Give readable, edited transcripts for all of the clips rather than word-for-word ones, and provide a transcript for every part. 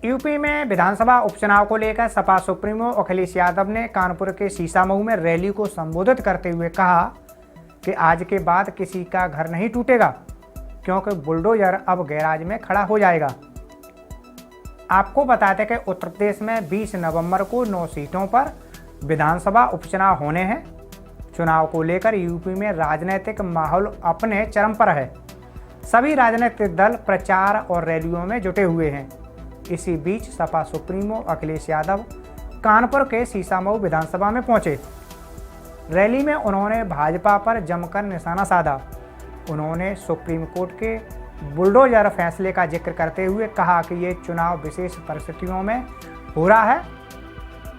UP में विधानसभा उपचुनाव को लेकर सपा सुप्रीमो अखिलेश यादव ने कानपुर के सीसामऊ में रैली को संबोधित करते हुए कहा कि आज के बाद किसी का घर नहीं टूटेगा, क्योंकि बुलडोजर अब गैराज में खड़ा हो जाएगा। आपको बताते कि उत्तर प्रदेश में 20 नवंबर को 9 सीटों पर विधानसभा उपचुनाव होने हैं। चुनाव को लेकर यूपी में राजनीतिक माहौल अपने चरम पर है। सभी राजनीतिक दल प्रचार और रैलियों में जुटे हुए हैं। इसी बीच सपा सुप्रीमो अखिलेश यादव कानपुर के सीसामऊ विधानसभा में पहुंचे। रैली में उन्होंने भाजपा पर जमकर निशाना साधा। उन्होंने सुप्रीम कोर्ट के बुलडोजर फैसले का जिक्र करते हुए कहा कि ये चुनाव विशेष परिस्थितियों में हो रहा है।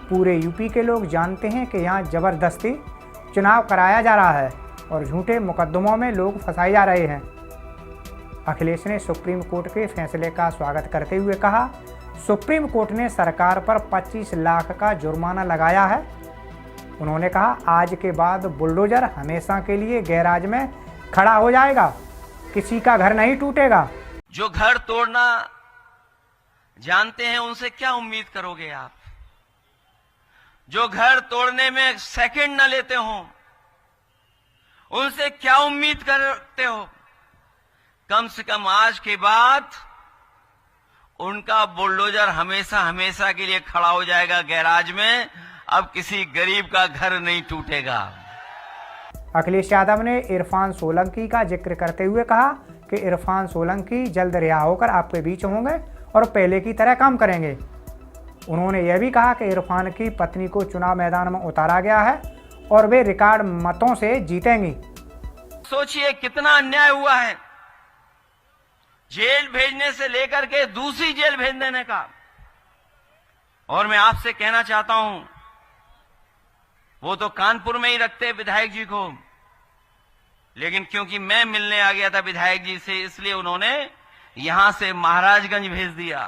पूरे यूपी के लोग जानते हैं कि यहाँ जबरदस्ती चुनाव कराया जा रहा है और झूठे मुकदमों में लोग फंसाए जा रहे हैं। अखिलेश ने सुप्रीम कोर्ट के फैसले का स्वागत करते हुए कहा, सुप्रीम कोर्ट ने सरकार पर 25 लाख का जुर्माना लगाया है। उन्होंने कहा, आज के बाद बुलडोजर हमेशा के लिए गैराज में खड़ा हो जाएगा, किसी का घर नहीं टूटेगा। जो घर तोड़ना जानते हैं उनसे क्या उम्मीद करोगे आप? जो घर तोड़ने में सेकंड न लेते हो उनसे क्या उम्मीद करते हो? कम से कम आज के बाद उनका बुलडोजर हमेशा हमेशा के लिए खड़ा हो जाएगा गैराज में। अब किसी गरीब का घर नहीं टूटेगा। अखिलेश यादव ने इरफान सोलंकी का जिक्र करते हुए कहा कि इरफान सोलंकी जल्द रिहा होकर आपके बीच होंगे और पहले की तरह काम करेंगे। उन्होंने यह भी कहा कि इरफान की पत्नी को चुनाव मैदान में उतारा गया है और वे रिकॉर्ड मतों से जीतेंगी। सोचिए कितना अन्याय हुआ है, जेल भेजने से लेकर के दूसरी जेल भेज देने का। और मैं आपसे कहना चाहता हूं, वो तो कानपुर में ही रखते विधायक जी को, लेकिन क्योंकि मैं मिलने आ गया था विधायक जी से, इसलिए उन्होंने यहां से महाराजगंज भेज दिया।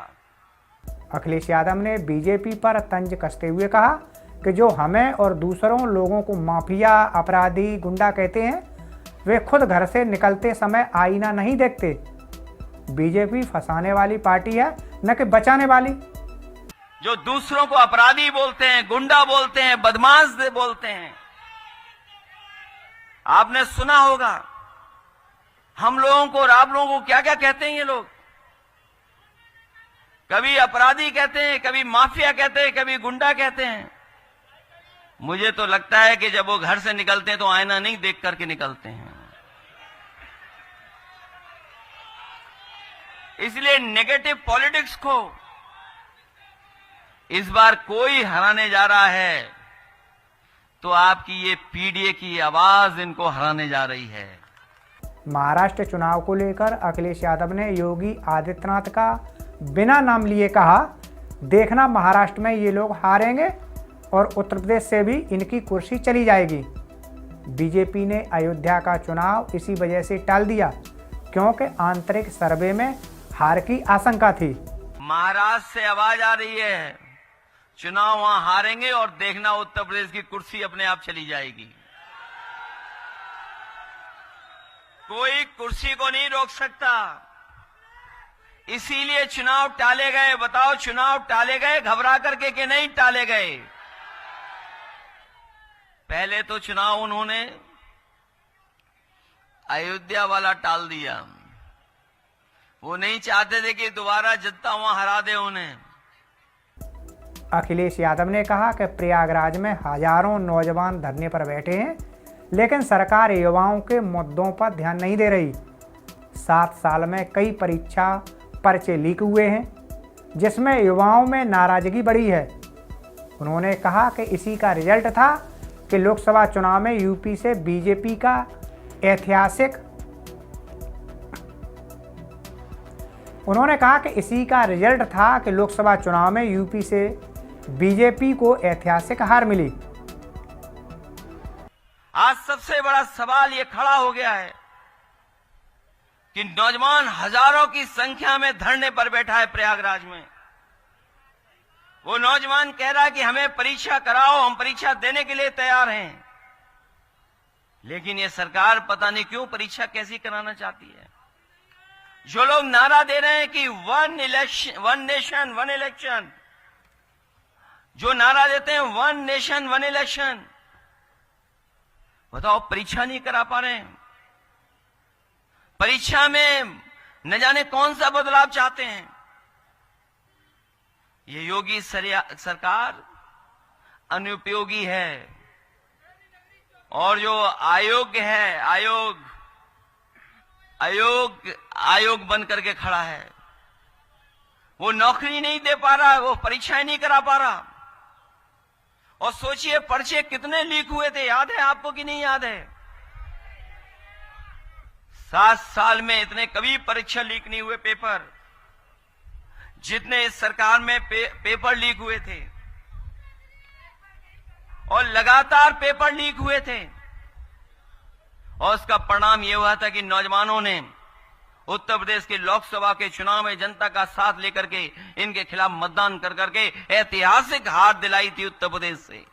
अखिलेश यादव ने बीजेपी पर तंज कसते हुए कहा कि जो हमें और दूसरों लोगों को माफिया, अपराधी, गुंडा कहते हैं, वे खुद घर से निकलते समय आईना नहीं देखते। बीजेपी फंसाने वाली पार्टी है, न कि बचाने वाली। जो दूसरों को अपराधी बोलते हैं, गुंडा बोलते हैं, बदमाश बोलते हैं, आपने सुना होगा हम लोगों को और आप लोगों को क्या क्या कहते हैं ये लोग। कभी अपराधी कहते हैं, कभी माफिया कहते हैं, कभी गुंडा कहते हैं। मुझे तो लगता है कि जब वो घर से निकलते हैं तो आईना नहीं देख करके निकलते हैं। इसलिए नेगेटिव पॉलिटिक्स को इस बार कोई हराने जा रहा है तो आपकी ये पीडीए की आवाज इनको हराने जा रही है। महाराष्ट्र चुनाव को लेकर अखिलेश यादव ने योगी आदित्यनाथ का बिना नाम लिए कहा, देखना महाराष्ट्र में ये लोग हारेंगे और उत्तर प्रदेश से भी इनकी कुर्सी चली जाएगी। बीजेपी ने अयोध्या का चुनाव इसी वजह से टाल दिया क्योंकि आंतरिक सर्वे में हार की आशंका थी। महाराष्ट्र से आवाज आ रही है, चुनाव वहां हारेंगे और देखना उत्तर प्रदेश की कुर्सी अपने आप चली जाएगी। कोई कुर्सी को नहीं रोक सकता, इसीलिए चुनाव टाले गए। बताओ, चुनाव टाले गए घबरा करके कि नहीं टाले गए? पहले तो चुनाव उन्होंने अयोध्या वाला टाल दिया। वो नहीं चाहते थे कि दोबारा जनता वहां हरा दे उन्हें। अखिलेश यादव ने कहा कि प्रयागराज में हजारों नौजवान धरने पर बैठे हैं, लेकिन सरकार युवाओं के मुद्दों पर ध्यान नहीं दे रही। 7 साल में कई परीक्षा पर्चे लीक हुए हैं, जिसमें युवाओं में नाराजगी बढ़ी है। उन्होंने कहा कि इसी का रिजल्ट था कि लोकसभा चुनाव में यूपी से बीजेपी का ऐतिहासिक हार मिली। आज सबसे बड़ा सवाल ये खड़ा हो गया है कि नौजवान हजारों की संख्या में धरने पर बैठा है प्रयागराज में। वो नौजवान कह रहा है कि हमें परीक्षा कराओ, हम परीक्षा देने के लिए तैयार हैं। लेकिन ये सरकार पता नहीं क्यों परीक्षा कैसी कराना चाहती है। जो लोग नारा दे रहे हैं कि one election, one nation one election, जो नारा देते हैं वन नेशन वन इलेक्शन, बताओ परीक्षा नहीं करा पा रहे हैं। परीक्षा में न जाने कौन सा बदलाव चाहते हैं। ये योगी सरकार अनुपयोगी है। और जो आयोग है, आयोग बन करके खड़ा है, वो नौकरी नहीं दे पा रहा, वो परीक्षाएं नहीं करा पा रहा। और सोचिए पर्चे कितने लीक हुए थे, याद है आपको कि नहीं याद है? 7 साल में इतने कभी परीक्षा लीक नहीं हुए पेपर, जितने इस सरकार में पेपर लीक हुए थे। और लगातार पेपर लीक हुए थे। और उसका परिणाम यह हुआ था कि नौजवानों ने उत्तर प्रदेश के लोकसभा के चुनाव में जनता का साथ लेकर के इनके खिलाफ मतदान कर करके ऐतिहासिक हार दिलाई थी उत्तर प्रदेश से।